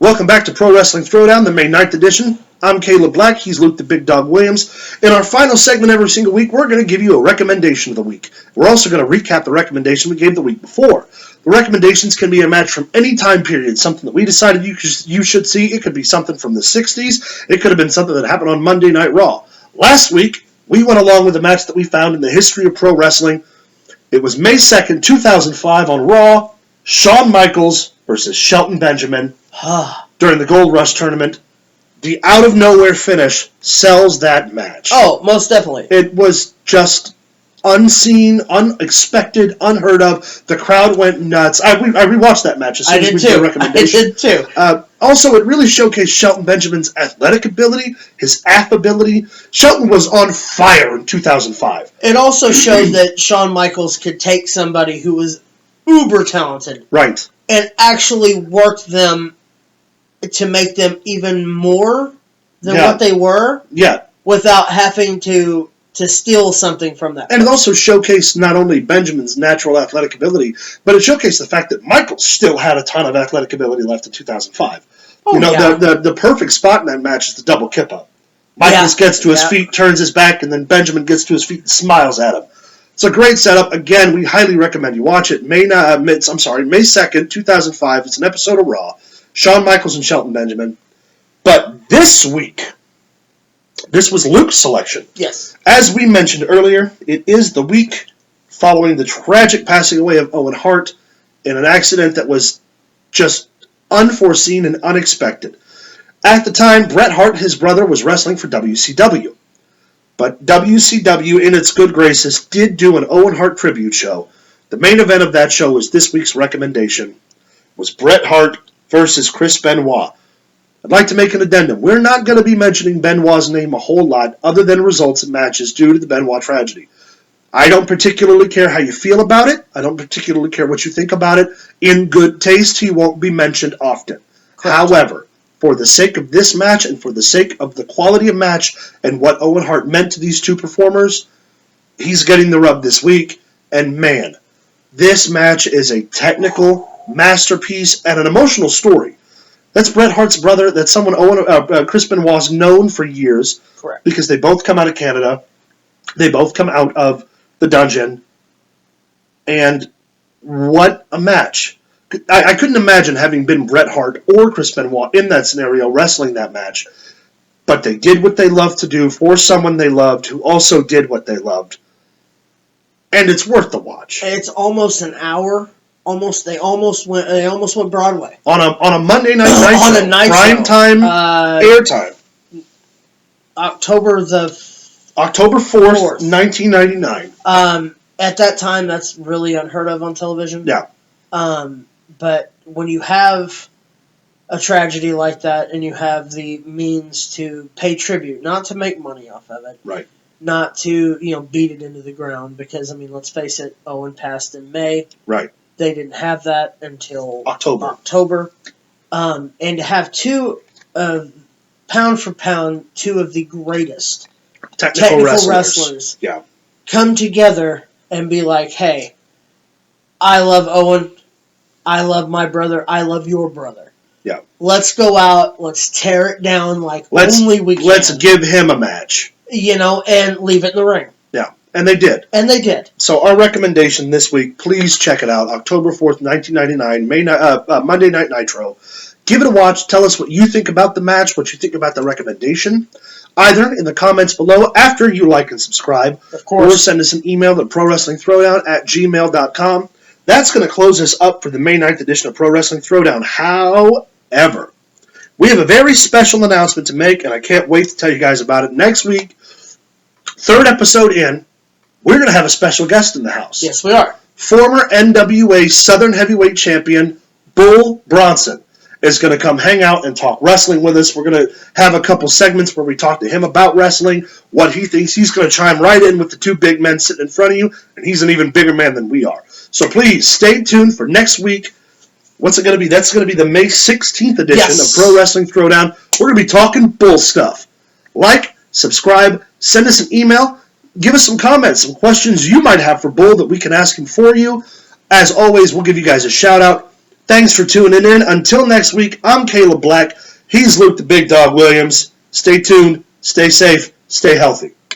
Welcome back to Pro Wrestling Throwdown, the May 9th edition. I'm Kaleb Blaque, he's Luke the Big Dawg Williams. In our final segment every single week, we're going to give you a recommendation of the week. We're also going to recap the recommendation we gave the week before. The recommendations can be a match from any time period, something that we decided you should see. It could be something from the 60s. It could have been something that happened on Monday Night Raw. Last week, we went along with a match that we found in the history of pro wrestling. It was May 2nd, 2005 on Raw, Shawn Michaels versus Shelton Benjamin during the Gold Rush tournament. The out-of-nowhere finish sells that match. Oh, most definitely. It was just unseen, unexpected, unheard of. The crowd went nuts. I rewatched that match as soon as we did a recommendation. I did too. Also, it really showcased Shelton Benjamin's athletic ability, his affability. Shelton was on fire in 2005. It also shows that Shawn Michaels could take somebody who was uber talented, right, and actually work them to make them even more than what they were, without having to steal something from that. And it also showcased not only Benjamin's natural athletic ability, but it showcased the fact that Michaels still had a ton of athletic ability left in 2005. The perfect spot in that match is the double kip-up. Michaels gets to his feet, turns his back, and then Benjamin gets to his feet and smiles at him. It's a great setup. Again, we highly recommend you watch it. May 2nd, 2005. It's an episode of Raw. Shawn Michaels and Shelton Benjamin. But this week, this was Luke's selection. Yes. As we mentioned earlier, it is the week following the tragic passing away of Owen Hart in an accident that was just unforeseen and unexpected. At the time, Bret Hart, his brother, was wrestling for WCW. But WCW, in its good graces, did do an Owen Hart tribute show. The main event of that show was this week's recommendation, was Bret Hart versus Chris Benoit. I'd like to make an addendum. We're not going to be mentioning Benoit's name a whole lot other than results in matches due to the Benoit tragedy. I don't particularly care how you feel about it. I don't particularly care what you think about it. In good taste, he won't be mentioned often. Correct. However, for the sake of this match and for the sake of the quality of match and what Owen Hart meant to these two performers, he's getting the rub this week. And man, this match is a technical masterpiece and an emotional story. That's Bret Hart's brother. That's someone Chris Benoit's known for years. Correct. Because they both come out of Canada. They both come out of the dungeon. And what a match. I couldn't imagine having been Bret Hart or Chris Benoit in that scenario wrestling that match. But they did what they loved to do for someone they loved who also did what they loved. And it's worth the watch. It's almost an hour. They almost went Broadway. On a Monday night on a night prime time airtime. October 4th, 1999. At that time, that's really unheard of on television. Yeah. But when you have a tragedy like that and you have the means to pay tribute, not to make money off of it, right? Not to beat it into the ground, because let's face it, Owen passed in May, right? They didn't have that until October. And to have pound for pound, two of the greatest technical wrestlers come together and be like, hey, I love Owen, I love my brother, I love your brother. Yeah. Let's go out, let's tear it down only we can. Let's give him a match. And leave it in the ring. Yeah. And they did. So our recommendation this week, please check it out. October 4th, 1999, Monday Night Nitro. Give it a watch. Tell us what you think about the match, what you think about the recommendation. Either in the comments below after you like and subscribe. Of course. Or send us an email at prowrestlingthrowdown@gmail.com. That's going to close us up for the May 9th edition of Pro Wrestling Throwdown. However, we have a very special announcement to make, and I can't wait to tell you guys about it. Next week, third episode in, we're going to have a special guest in the house. Yes, we are. Former NWA Southern Heavyweight Champion, Bull Bronson, is going to come hang out and talk wrestling with us. We're going to have a couple segments where we talk to him about wrestling, what he thinks. He's going to chime right in with the two big men sitting in front of you, and he's an even bigger man than we are. So please, stay tuned for next week. What's it going to be? That's going to be the May 16th edition of Pro Wrestling Throwdown. We're going to be talking bull stuff. Like, subscribe, send us an email. Give us some comments, some questions you might have for Bull that we can ask him for you. As always, we'll give you guys a shout-out. Thanks for tuning in. Until next week, I'm Kaleb Blaque. He's Luke the Big Dawg Williams. Stay tuned, stay safe, stay healthy.